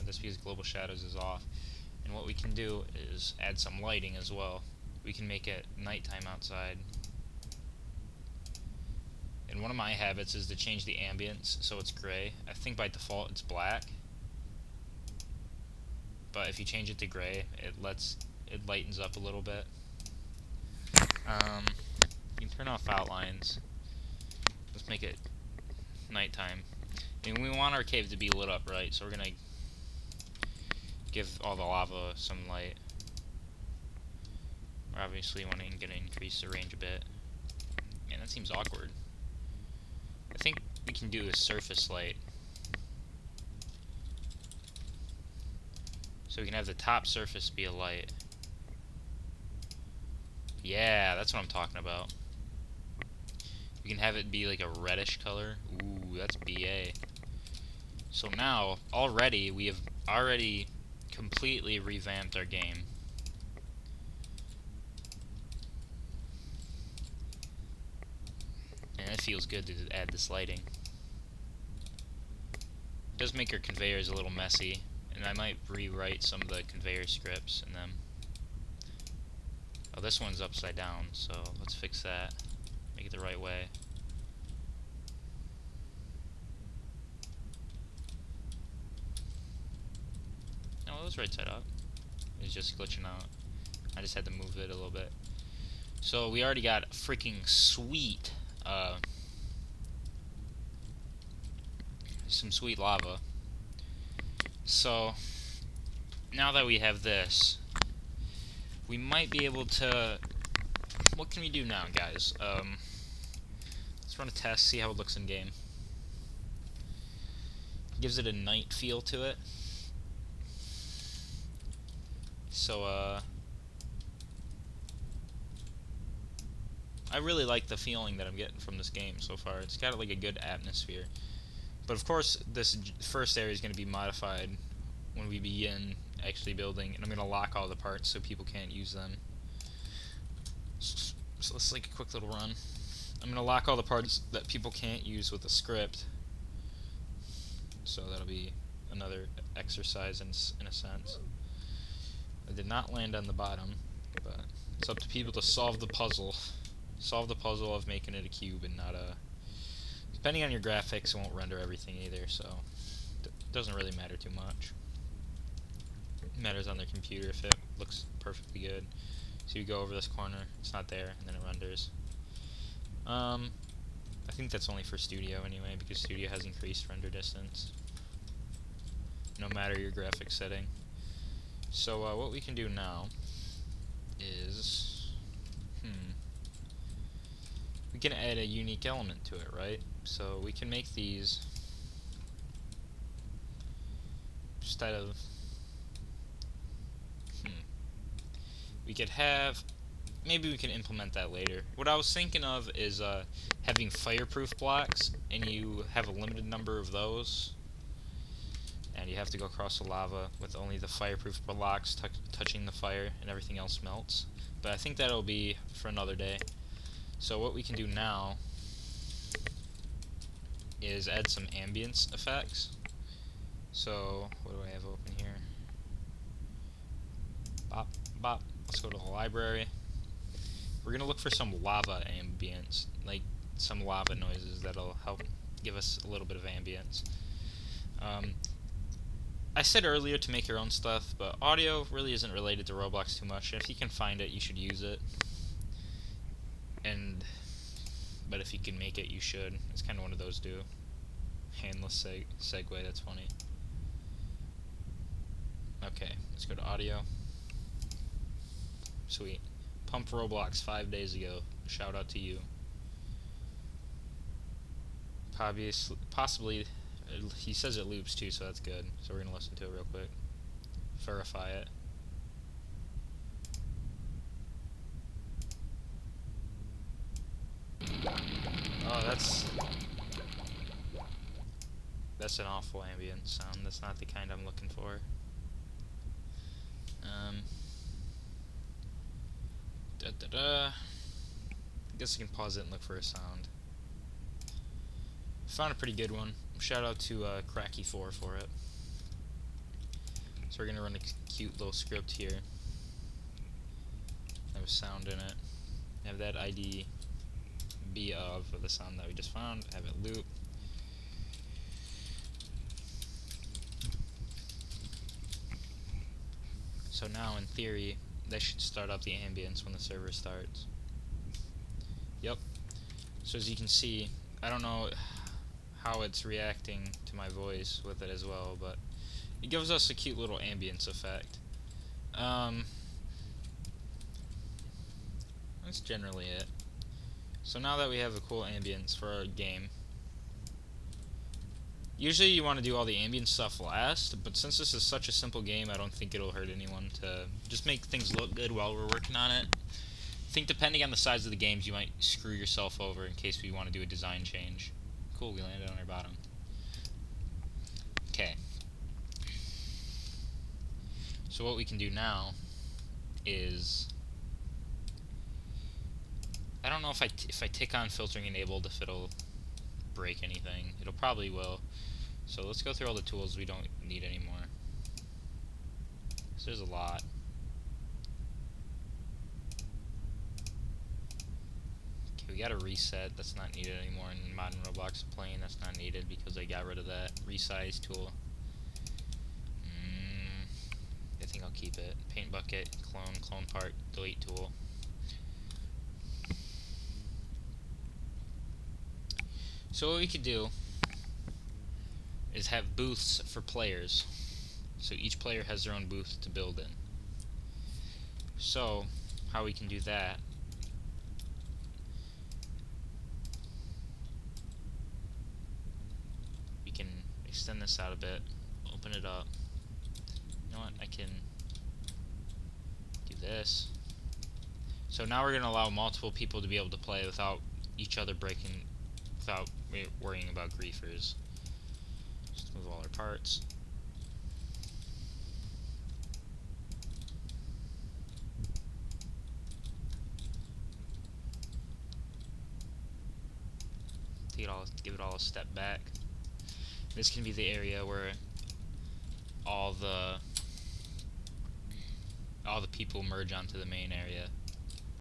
That's because global shadows is off. And what we can do is add some lighting as well. We can make it nighttime outside. And one of my habits is to change the ambience so it's gray. I think by default it's black, but if you change it to gray, it lightens up a little bit. You can turn off outlines. Let's make it nighttime. And we want our cave to be lit up, right? So we're gonna give all the lava some light. We're obviously wanting to increase the range a bit. Man, that seems awkward. I think we can do a surface light. So we can have the top surface be a light. Yeah, that's what I'm talking about. We can have it be like a reddish color. Ooh, that's BA. So now, already, we have already completely revamped our game. And it feels good to add this lighting. It does make our conveyors a little messy, and I might rewrite some of the conveyor scripts in them. Oh, this one's upside down, so let's fix that. Make it the right way. No, it was right side up. It's just glitching out. I just had to move it a little bit. So we already got freaking sweet, some sweet lava. So now that we have this, we might be able to. What can we do now, guys? Let's run a test, see how it looks in game. Gives it a night feel to it. So I really like the feeling that I'm getting from this game so far. It's got like a good atmosphere. But of course, this first area is going to be modified when we begin actually building, and I'm going to lock all the parts so people can't use them. So let's take a quick little run. I'm going to lock all the parts that people can't use with the script. So that'll be another exercise in a sense. I did not land on the bottom, but it's up to people to solve the puzzle. Solve the puzzle of making it a cube and not a... Depending on your graphics, it won't render everything either, so it doesn't really matter too much. It matters on their computer if it looks perfectly good. So you go over this corner, it's not there, and then it renders. I think that's only for Studio anyway, because Studio has increased render distance, no matter your graphics setting. So what we can do now is... we can add a unique element to it, right? So we can make these just out of... we could have... maybe we can implement that later. What I was thinking of is having fireproof blocks, and you have a limited number of those, and you have to go across the lava with only the fireproof blocks touching the fire, and everything else melts. But I think that'll be for another day. So what we can do now is add some ambience effects. So what do I have open here? Bop, bop. Let's go to the library. We're gonna look for some lava ambience, like some lava noises that'll help give us a little bit of ambience. I said earlier to make your own stuff, but audio really isn't related to Roblox too much. If you can find it, you should use it. But if you can make it, you should. It's kind of one of those do. Handless segue, that's funny. Okay, let's go to audio. Sweet. Pump Roblox 5 days ago. Shout out to you. Possibly, he says it loops too, so that's good. So we're going to listen to it real quick. Verify it. Oh, that's an awful ambient sound. That's not the kind I'm looking for. I guess I can pause it and look for a sound. Found a pretty good one. Shout out to Cracky4 for it. So we're going to run a cute little script here. Have a sound in it. Have that ID be of the sound that we just found. Have it loop. So now, in theory, that should start up the ambience when the server starts. Yep. So as you can see, I don't know how it's reacting to my voice with it as well, but it gives us a cute little ambience effect. That's generally it. So now that we have a cool ambience for our game, usually you want to do all the ambient stuff last, but since this is such a simple game, I don't think it'll hurt anyone to just make things look good while we're working on it. I think depending on the size of the games, you might screw yourself over in case we want to do a design change. Cool, we landed on our bottom. Okay. So what we can do now is, I don't know if I tick on filtering enabled if it'll break anything. It'll probably will. So let's go through all the tools we don't need anymore. So there's a lot. Okay, we got a reset. That's not needed anymore in modern Roblox plane. That's not needed because I got rid of that resize tool. I think I'll keep it. Paint bucket, clone part, delete tool. So what we could do is have booths for players. So each player has their own booth to build in. So how we can do that we can extend this out a bit, open it up. You know what, I can do this. So now we're going to allow multiple people to be able to play without each other breaking, without worrying about griefers. Just move all our parts. Give it all a step back. This can be the area where all the people merge onto the main area.